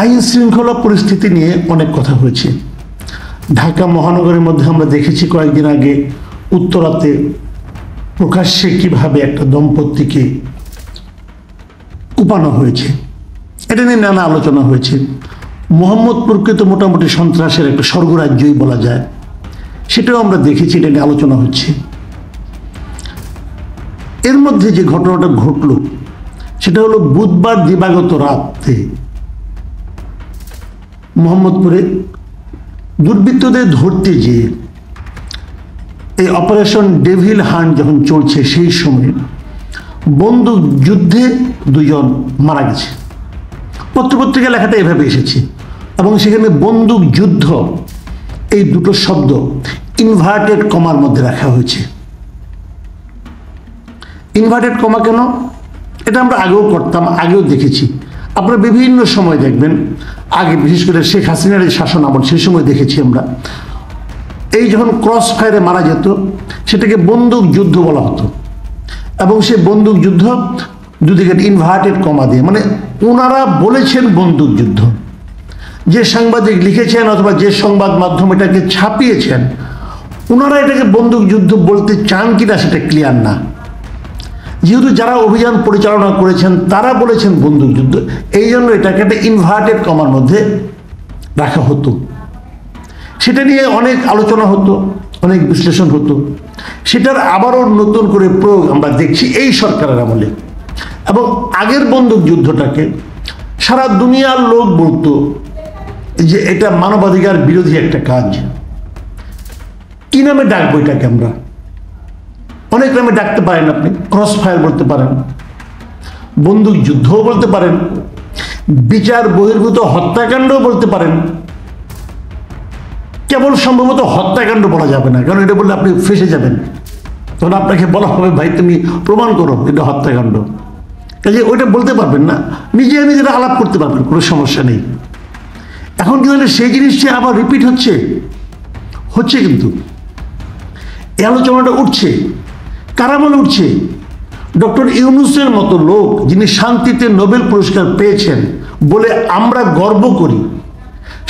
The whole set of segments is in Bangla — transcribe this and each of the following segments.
আইন শৃঙ্খলা পরিস্থিতি নিয়ে অনেক কথা হয়েছে। ঢাকা মহানগরের মধ্যে আমরা দেখেছি কয়েকদিন আগে উত্তরাতে প্রকাশ্যে কিভাবে একটা দম্পতিকে কুপানো হয়েছে, এটা নিয়ে নানা আলোচনা হয়েছে। মোহাম্মদপুরকে তো মোটামুটি সন্ত্রাসের একটা স্বর্গরাজ্যই বলা যায়, সেটাও আমরা দেখেছি, এটা নিয়ে আলোচনা হচ্ছে। এর মধ্যে যে ঘটনাটা ঘটল সেটা হলো বুধবার দিবাগত রাতে মোহাম্মদপুরে দুর্বৃত্তদের ধরতে যেয়ে এই অপারেশন ডেভিল হান্ট যখন চলছে সেই সময় বন্দুক যুদ্ধে দুজন মারা গেছে। পত্রপত্রিকা লেখাটা এভাবে এসেছে এবং সেখানে বন্দুক যুদ্ধ এই দুটো শব্দ ইনভার্টেড কমার মধ্যে রাখা হয়েছে। ইনভার্টেড কমা কেন? এটা আমরা আগেও করতাম, আগেও দেখেছি। আপনারা বিভিন্ন সময় দেখবেন, আগে বিশেষ করে শেখ হাসিনার এই শাসন আমল, সেই সময় দেখেছি আমরা, এই যখন ক্রস ফায়ারে মারা যেত সেটাকে বন্দুক যুদ্ধ বলা হতো এবং সে বন্দুক যুদ্ধ দুদিকে ইনভার্টেড কমা দিয়ে, মানে ওনারা বলেছেন বন্দুক যুদ্ধ। যে সাংবাদিক লিখেছেন অথবা যে সংবাদ মাধ্যম এটাকে ছাপিয়েছেন ওনারা এটাকে বন্দুক যুদ্ধ বলতে চান কিনা সেটা ক্লিয়ার না। যেহেতু যারা অভিযান পরিচালনা করেছেন তারা বলেছেন বন্দুক যুদ্ধ, এই জন্য এটাকে একটা ইনভার্টেড কমার মধ্যে রাখা হতো। সেটা নিয়ে অনেক আলোচনা হতো, অনেক বিশ্লেষণ হতো। সেটার আবারও নতুন করে প্রয়োগ আমরা দেখছি এই সরকারের আমলে। এবং আগের বন্দুক যুদ্ধটাকে সারা দুনিয়ার লোক বলতো যে এটা মানবাধিকার বিরোধী একটা কাজ। কি নামে ডাকবো এটাকে? আমরা অনেক নামে ডাকতে পারেন, আপনি ক্রস ফায়ার বলতে পারেন, বন্দুক যুদ্ধও বলতে পারেন, বিচার বহির্ভূত হত্যাকাণ্ডও বলতে পারেন। কেবল সম্ভবত হত্যাকাণ্ড বলা যাবে না, কারণ এটা বললে আপনি ফেসে যাবেন, তখন আপনাকে বলা হবে ভাই তুমি প্রমাণ করো এটা হত্যাকাণ্ড। কাজে ওইটা বলতে পারবেন না, নিজেরা আলাপ করতে পারবেন, কোনো সমস্যা নেই। এখন কিন্তু সেই জিনিসটি আবার রিপিট হচ্ছে কিন্তু এই আলোচনাটা উঠছে। কারা বলে উঠছে? ডক্টর ইউনূসের মতো লোক, যিনি শান্তিতে নোবেল পুরস্কার পেয়েছেন বলে আমরা গর্ব করি,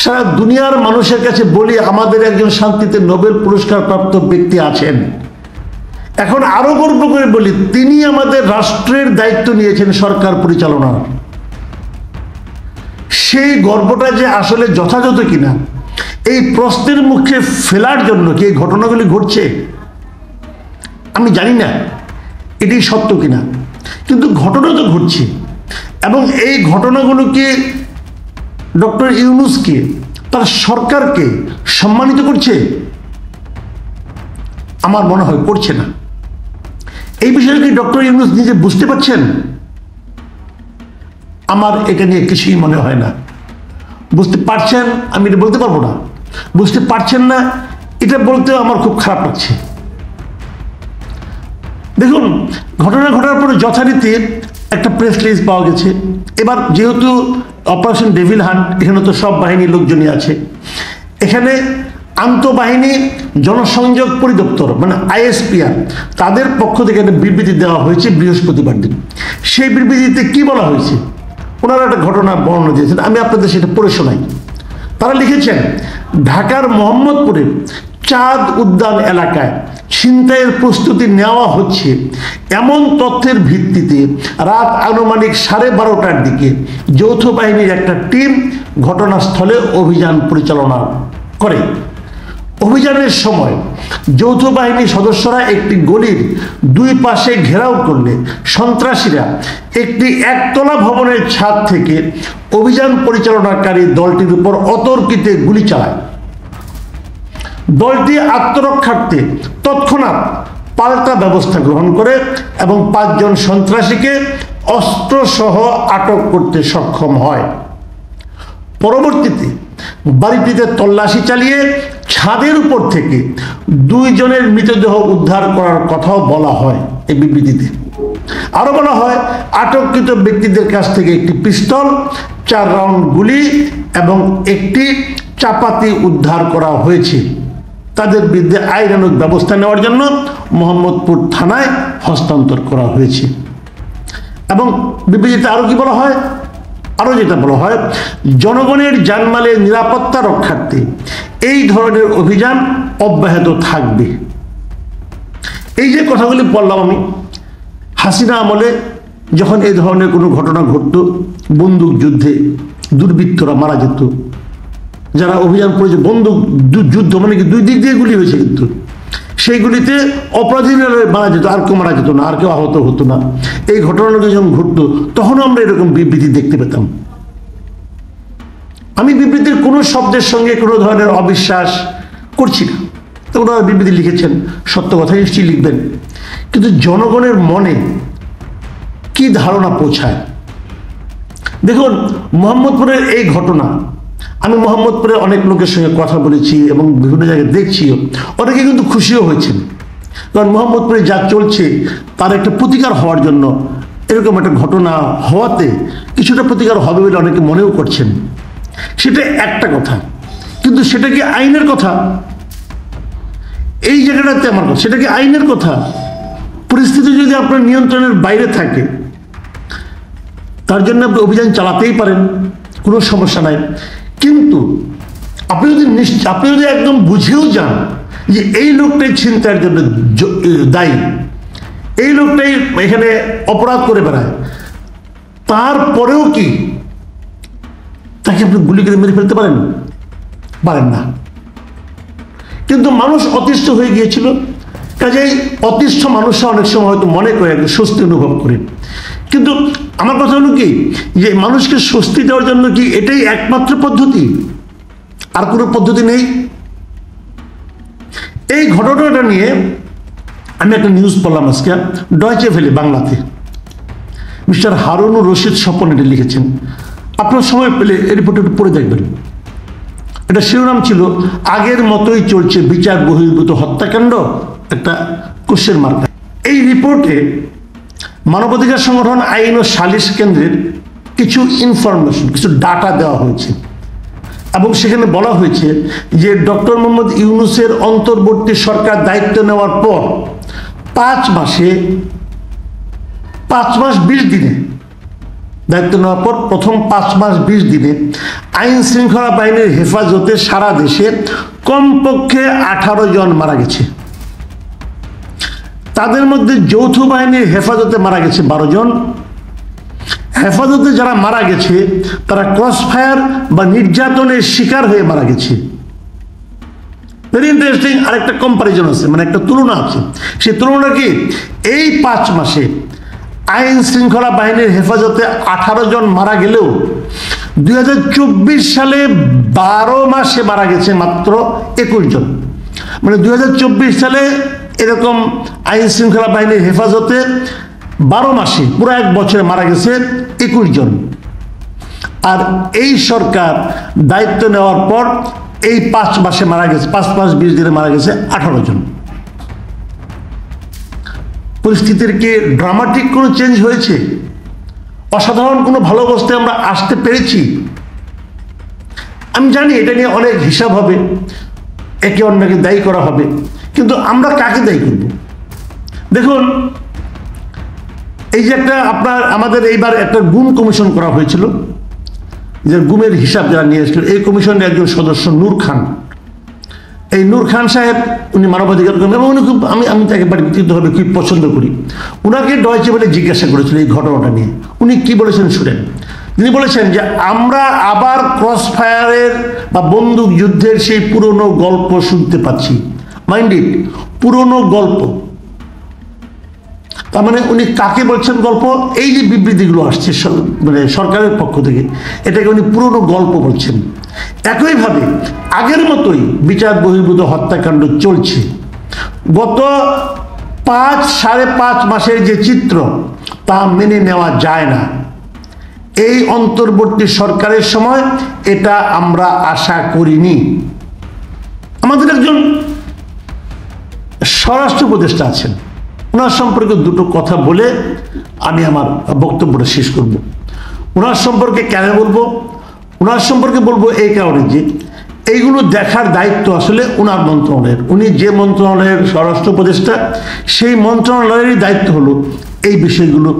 সারা দুনিয়ার মানুষের কাছে বলি আমাদের একজন শান্তিতে নোবেল পুরস্কার প্রাপ্ত ব্যক্তি আছেন। এখন আরো গর্ব করে বলি তিনি আমাদের রাষ্ট্রের দায়িত্ব নিয়েছেন সরকার পরিচালনার। সেই গর্বটা যে আসলে যথাযথ কিনা এই প্রশ্নের মুখে ফেলার জন্য কি এই ঘটনাগুলি ঘটছে আমি জানি না এটাই সত্য কিনা, কিন্তু ঘটনা তো ঘটছে। এবং এই ঘটনাগুলোকে ডক্টর ইউনূসকে, তার সরকারকে সম্মানিত করছে? আমার মনে হয় করছে না। এই বিষয়ে কি ডক্টর ইউনূস নিজে বুঝতে পারছেন? আমার এটা নিয়ে কিছুই মনে হয় না। বুঝতে পারছেন আমি এটা বলতে পারবো না, বুঝতে পারছেন না এটা বলতেও আমার খুব খারাপ লাগছে। দেখুন, ঘটনা ঘটার পরে যথারীতি একটা প্রেস রিলিজ পাওয়া গেছে। এবার যেহেতু অপারেশন ডেভিল হান্ট, এখানে তো সব বাহিনীর লোকজনই আছে, এখানে আন্তঃবাহিনী জনসংযোগ পরিদপ্তর মানে আইএসপিআর তাদের পক্ষ থেকে একটা বিবৃতি দেওয়া হয়েছে বৃহস্পতিবার দিন। সেই বিবৃতিতে কি বলা হয়েছে? ওনারা একটা ঘটনা বর্ণনা দিয়েছেন, আমি আপনাদের সেটা পড়ে শোনাই। তারা লিখেছেন, ঢাকার মোহাম্মদপুরে চাঁদ উদ্যান এলাকায় ছিনতাইয়ের প্রস্তুতি নেওয়া হচ্ছে এমন তথ্যের ভিত্তিতে রাত আনুমানিক 12:30টার দিকে যৌথ বাহিনীর একটা টিম ঘটনাস্থলে অভিযান পরিচালনা করে। অভিযানের সময় যৌথ বাহিনীর সদস্যরা একটি গলির দুই পাশে ঘেরাও করলে সন্ত্রাসীরা একটি একতলা ভবনের ছাদ থেকে অভিযান পরিচালনাকারী দলটির উপর অতর্কিতে গুলি চালায়। দলটি আত্মরক্ষার্থে তৎক্ষণাৎ পাল্টা ব্যবস্থা গ্রহণ করে এবং 5 জন সন্ত্রাসীকে অস্ত্রসহ আটক করতে সক্ষম হয়। পরবর্তীতে বাড়িটিতে তল্লাশি চালিয়ে ছাদের উপর থেকে 2 জনের মৃতদেহ উদ্ধার করার কথাও বলা হয় এই বিবৃতিতে। আরো বলা হয়, আটককৃত ব্যক্তিদের কাছ থেকে একটি পিস্তল, 4 রাউন্ড গুলি এবং একটি চাপাতি উদ্ধার করা হয়েছে। তাদের বিরুদ্ধে আইনানুগ ব্যবস্থা নেওয়ার জন্য মোহাম্মদপুর থানায় হস্তান্তর করা হয়েছে। এবং বিবৃতিতে আরো কি বলা হয়? আরো যেটা বলা হয়, জনগণের জানমালের নিরাপত্তা রক্ষার্থে এই ধরনের অভিযান অব্যাহত থাকবে। এই যে কথাগুলি বললাম আমি, হাসিনা আমলে যখন এই ধরনের কোনো ঘটনা ঘটত, বন্দুক যুদ্ধে দুর্বৃত্তরা মারা যেত, যারা অভিযান করেছে বন্দুক যুদ্ধ মানে কি দুই দিক দিয়ে গুলি হয়েছে, কিন্তু সেইগুলিতে অপরাধীরা মারা যেত, আর কেউ মারা যেত না, আর কেউ আহত হতো না। এই ঘটনাগুলো যখন ঘটতো তখনও আমরা এরকম বিবৃতি দেখতে পেতাম। আমি বিবৃতির কোনো শব্দের সঙ্গে কোনো ধরনের অবিশ্বাস করছি না, তো ওনারা বিবৃতি লিখেছেন, সত্য কথা নিশ্চয়ই লিখবেন, কিন্তু জনগণের মনে কি ধারণা পৌঁছায়? দেখুন, মোহাম্মদপুরের এই ঘটনা, আমি মোহাম্মদপুরে অনেক লোকের সঙ্গে কথা বলেছি এবং বিভিন্ন জায়গায় দেখছিও, অনেকে কিন্তু খুশিও হয়েছেন, কারণ মোহাম্মদপুরে যা চলছে তার একটা প্রতিকার হওয়ার জন্য এরকম একটা ঘটনা হওয়াতে কিছুটা প্রতিকার হবে বলে অনেকে মনেও করছেন। সেটা একটা কথা, কিন্তু সেটা কি আইনের কথা? এই জায়গাটাতে আমার কথা, সেটা কি আইনের কথা? পরিস্থিতি যদি আপনার নিয়ন্ত্রণের বাইরে থাকে তার জন্য আপনি অভিযান চালাতেই পারেন, কোনো সমস্যা নাই, কিন্তু আপনি যদি একদম বুঝেও যান যে এই লোকটাই ছিনতাইয়ের জন্য দায়ী, এই লোকটাই এখানে অপরাধ করে বেড়ায়, তারপরেও কি তাকে আপনি গুলি করে মেরে ফেলতে পারেন? পারেন না। কিন্তু মানুষ অতিষ্ঠ হয়ে গিয়েছিল, কাজেই অতিষ্ঠ মানুষরা অনেক সময় হয়তো মনে করে একটা স্বস্তি অনুভব করে। কিন্তু আমার কথা হলো কি, যে মানুষকে স্বস্তি দেওয়ার জন্য কি এটাই একমাত্র পদ্ধতি? আর কোনো পদ্ধতি নেই? এই ঘটনাটা নিয়ে আমি একটা নিউজ পড়লাম আজকে, ডয়চে ভেলে বাংলাতে, মিস্টার হারুনুর রশিদ স্বপন এটা লিখেছেন, আপনার সময় পেলে এই রিপোর্টটা একটু পড়ে দেখবেন। এটা শিরোনাম ছিল, আগের মতোই চলছে বিচার বহির্ভূত হত্যাকাণ্ড, একটা কোশ্চেন মার্ক। এই রিপোর্টে মানবাধিকার সংগঠন আইন ও সালিশ কেন্দ্রের কিছু ইনফরমেশন, কিছু ডাটা দেওয়া হয়েছে এবং সেখানে বলা হয়েছে যে ডক্টর মোহাম্মদ ইউনূসের অন্তর্বর্তী সরকার দায়িত্ব নেওয়ার পর 5 মাস 20 দিনে দায়িত্ব নেওয়ার পর প্রথম 5 মাস 20 দিনে আইন শৃঙ্খলা বাহিনীর হেফাজতে সারা দেশে কমপক্ষে 18 জন মারা গেছে। তাদের মধ্যে যৌথ বাহিনীর হেফাজতে মারা গেছে 12 জন। হেফাজতে যারা মারা গেছে তারা ক্রসফায়ার বা নির্যাতনের শিকার হয়ে মারা গেছে। Very interesting. আরেকটা কম্পারিজন আছে, মানে একটা তুলনা আছে। সেই তুলনা কি, এই 5 মাসে আইন শৃঙ্খলা বাহিনীর হেফাজতে 18 জন মারা গেলেও 2024 সালে 12 মাসে মারা গেছে মাত্র 21 জন। মানে 2024 সালে এরকম আইন শৃঙ্খলা বাহিনীর হেফাজতে 12 মাসে, পুরো 1 বছরে মারা গেছে 21 জন। আর এই সরকার দায়িত্ব নেওয়ার পর এই 5 মাসে মারা গেছে, 5 মাস 20 দিনে মারা গেছে 18 জন। পরিস্থিতির কি ড্রামাটিক কোনো চেঞ্জ হয়েছে? অসাধারণ কোনো ভালো অবস্থায় আমরা আসতে পেরেছি? আমি জানি এটা নিয়ে অনেক হিসাব হবে, একে অন্যকে দায়ী করা হবে, কিন্তু আমরা কাকে দায়ী করব? দেখুন, এই যে আমাদের এইবার একটা গুম কমিশন করা হয়েছিল, যে গুমের হিসাব যারা নিয়ে এসেছিল, এই কমিশনের একজন সদস্য নূর খান। এই নূর খান সাহেব উনি মানবাধিকার কর্মী এবং উনি খুব, আমি তাকে ব্যক্তিগতভাবে খুব পছন্দ করি। উনাকে ডয়চে ভেলে জিজ্ঞাসা করেছিল এই ঘটনাটা নিয়ে। উনি কি বলেছেন শুনেন। তিনি বলেছেন যে আমরা আবার ক্রসফায়ারের বা বন্দুক যুদ্ধের সেই পুরনো গল্প শুনতে পাচ্ছি। মাইন্ড ইট, পুরনো গল্প। তার মানে উনি কাকে বলছেন গল্প? এই যে বিবৃতিগুলো আসছে মানে সরকারের পক্ষ থেকে, এটাকে উনি পুরনো গল্প বলছেন। একইভাবে আগের মতোই বিচার বহির্ভূত হত্যাকাণ্ড চলছে। গত 5-5.5 মাসের যে চিত্র, তা মেনে নেওয়া যায় না। এই অন্তর্বর্তী সরকারের সময় এটা আমরা আশা করিনি। আমাদের একজন স্বরাষ্ট্র উপদেষ্টা আছেন, ওনার সম্পর্কে দুটো কথা বলে আমি আমার বক্তব্যটা শেষ করব। ওনার সম্পর্কে কেন বলবো? ওনার সম্পর্কে বলবো এই কারণে যে এইগুলো দেখার দায়িত্ব আসলে ওনার মন্ত্রণালয়ের। উনি যে মন্ত্রণালয়ের স্বরাষ্ট্র উপদেষ্টা, সেই মন্ত্রণালয়েরই দায়িত্ব হলো এই বিষয়গুলো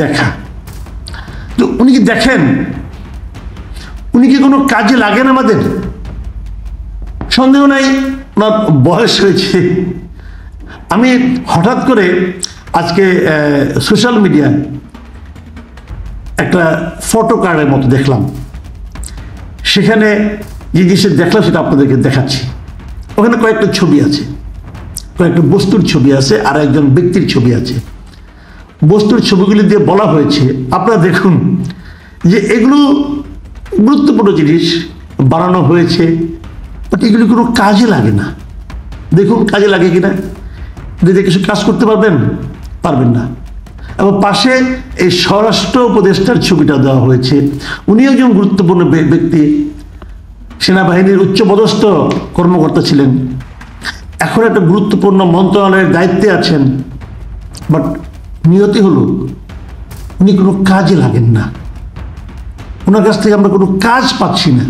দেখা। তো উনি কি দেখেন উনি কি কোনো কাজে লাগেন আমাদের? সন্দেহ নাই ওনার বয়স হয়েছে। আমি হঠাৎ করে আজকে সোশ্যাল মিডিয়ায় একটা ফটো কার্ডের মতো দেখলাম, সেখানে যে জিনিসটা দেখলাম সেটা আপনাদেরকে দেখাচ্ছি। ওখানে কয়েকটা ছবি আছে, কয়েকটা বস্তুর ছবি আছে, আর একজন ব্যক্তির ছবি আছে। বস্তুর ছবিগুলি দিয়ে বলা হয়েছে, আপনারা দেখুন যে এগুলো গুরুত্বপূর্ণ জিনিস বানানো হয়েছে, বাট এগুলি কোনো কাজে লাগে না। দেখুন কাজে লাগে কিনা, যদি কিছু কাজ করতে পারবেন, পারবেন না। এবং পাশে এই স্বরাষ্ট্র উপদেষ্টার ছবিটা দেওয়া হয়েছে। উনি একজন গুরুত্বপূর্ণ ব্যক্তি, সেনাবাহিনীর উচ্চপদস্থ কর্মকর্তা ছিলেন, এখন একটা গুরুত্বপূর্ণ মন্ত্রণালয়ের দায়িত্বে আছেন, বাট নিয়তি হলো উনি কোনো কাজে লাগেন না। ওনার কাছ থেকে আমরা কোনো কাজ পাচ্ছি না।